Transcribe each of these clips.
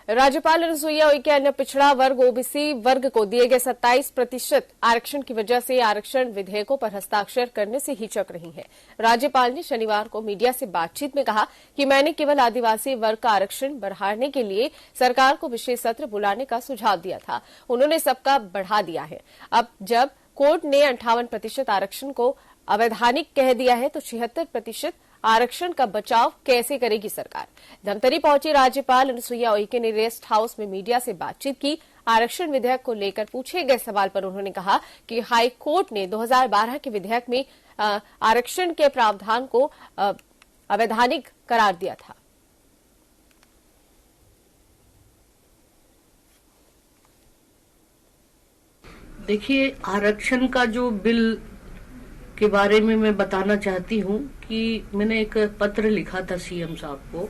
राज्यपाल अनुसुईया उइके अन्य पिछड़ा वर्ग ओबीसी वर्ग को दिए गए 27% आरक्षण की वजह से आरक्षण विधेयकों पर हस्ताक्षर करने से हिचक रही हैं। राज्यपाल ने शनिवार को मीडिया से बातचीत में कहा कि मैंने केवल आदिवासी वर्ग का आरक्षण बढ़ाने के लिए सरकार को विशेष सत्र बुलाने का सुझाव दिया था। उन्होंने सबका बढ़ा दिया है। अब जब कोर्ट ने 58% आरक्षण को अवैधानिक कह दिया है तो 76% आरक्षण का बचाव कैसे करेगी सरकार। धमतरी पहुंची राज्यपाल अनुसुईया उइके ने रेस्ट हाउस में मीडिया से बातचीत की। आरक्षण विधेयक को लेकर पूछे गए सवाल पर उन्होंने कहा कि हाई कोर्ट ने 2012 के विधेयक में आरक्षण के प्रावधान को अवैधानिक करार दिया था। देखिए, आरक्षण का जो बिल के बारे में मैं बताना चाहती हूँ कि मैंने एक पत्र लिखा था सीएम साहब को,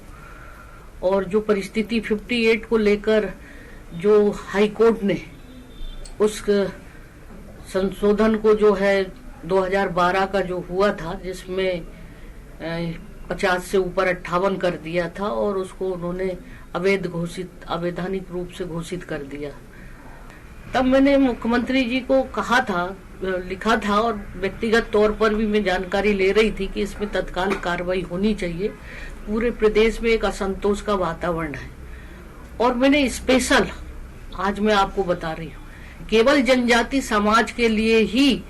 और जो परिस्थिति 58 को लेकर जो हाई कोर्ट ने उस संशोधन को जो है 2012 का जो हुआ था, जिसमें 50 से ऊपर 58 कर दिया था और उसको उन्होंने अवैधानिक रूप से घोषित कर दिया। तब मैंने मुख्यमंत्री जी को कहा था, लिखा था, और व्यक्तिगत तौर पर भी मैं जानकारी ले रही थी कि इसमें तत्काल कार्रवाई होनी चाहिए। पूरे प्रदेश में एक असंतोष का वातावरण है और मैंने स्पेशल, आज मैं आपको बता रही हूँ, केवल जनजाति समाज के लिए ही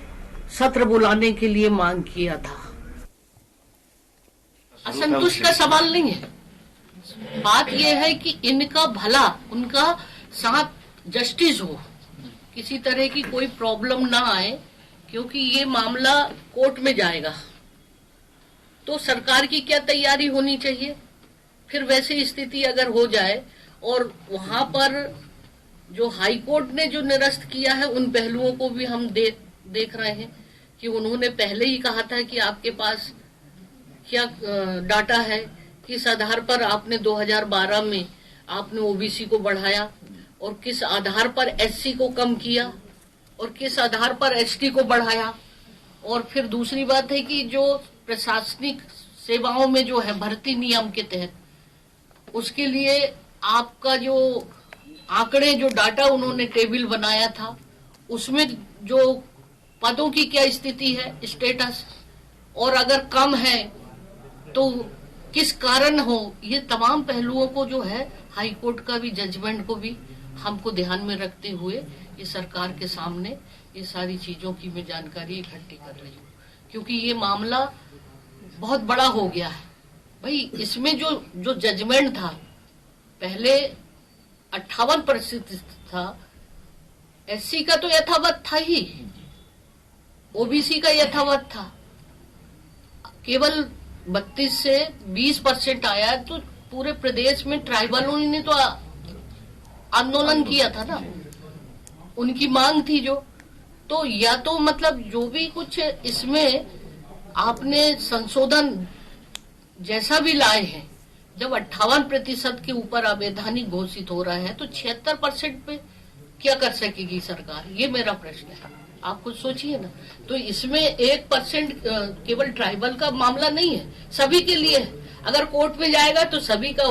सत्र बुलाने के लिए मांग किया था। असंतोष का सवाल नहीं है, बात यह है कि इनका भला, उनका साथ जस्टिस हो, किसी तरह की कोई प्रॉब्लम ना आए, क्योंकि ये मामला कोर्ट में जाएगा तो सरकार की क्या तैयारी होनी चाहिए। फिर वैसी स्थिति अगर हो जाए, और वहां पर जो हाई कोर्ट ने जो निरस्त किया है उन पहलुओं को भी हम देख रहे हैं कि उन्होंने पहले ही कहा था कि आपके पास क्या डाटा है, किस आधार पर आपने 2012 में आपने ओबीसी को बढ़ाया और किस आधार पर एससी को कम किया और किस आधार पर एसटी को बढ़ाया। और फिर दूसरी बात है कि जो प्रशासनिक सेवाओं में जो है भर्ती नियम के तहत, उसके लिए आपका जो आंकड़े, जो डाटा उन्होंने टेबल बनाया था, उसमें जो पदों की क्या स्थिति है, स्टेटस, और अगर कम है तो किस कारण हो, ये तमाम पहलुओं को जो है हाई कोर्ट का भी जजमेंट को भी हमको ध्यान में रखते हुए ये सरकार के सामने ये सारी चीजों की मैं जानकारी इकट्ठी कर रही हूँ, क्योंकि ये मामला बहुत बड़ा हो गया है। भाई, इसमें जो जजमेंट था, पहले 58% था, एससी का तो यथावत था ही, ओबीसी का यथावत था, केवल 32 से 20% आया। तो पूरे प्रदेश में ट्राइबलों ने तो आंदोलन किया था ना, उनकी मांग थी जो, तो या तो मतलब जो भी कुछ इसमें आपने संशोधन जैसा भी लाए हैं, जब 58% के ऊपर अवैधानिक घोषित हो रहा है तो 76% पे क्या कर सकेगी सरकार, ये मेरा प्रश्न है। आप कुछ सोचिए ना। तो इसमें 1% केवल ट्राइबल का मामला नहीं है, सभी के लिए है। अगर कोर्ट में जाएगा तो सभी का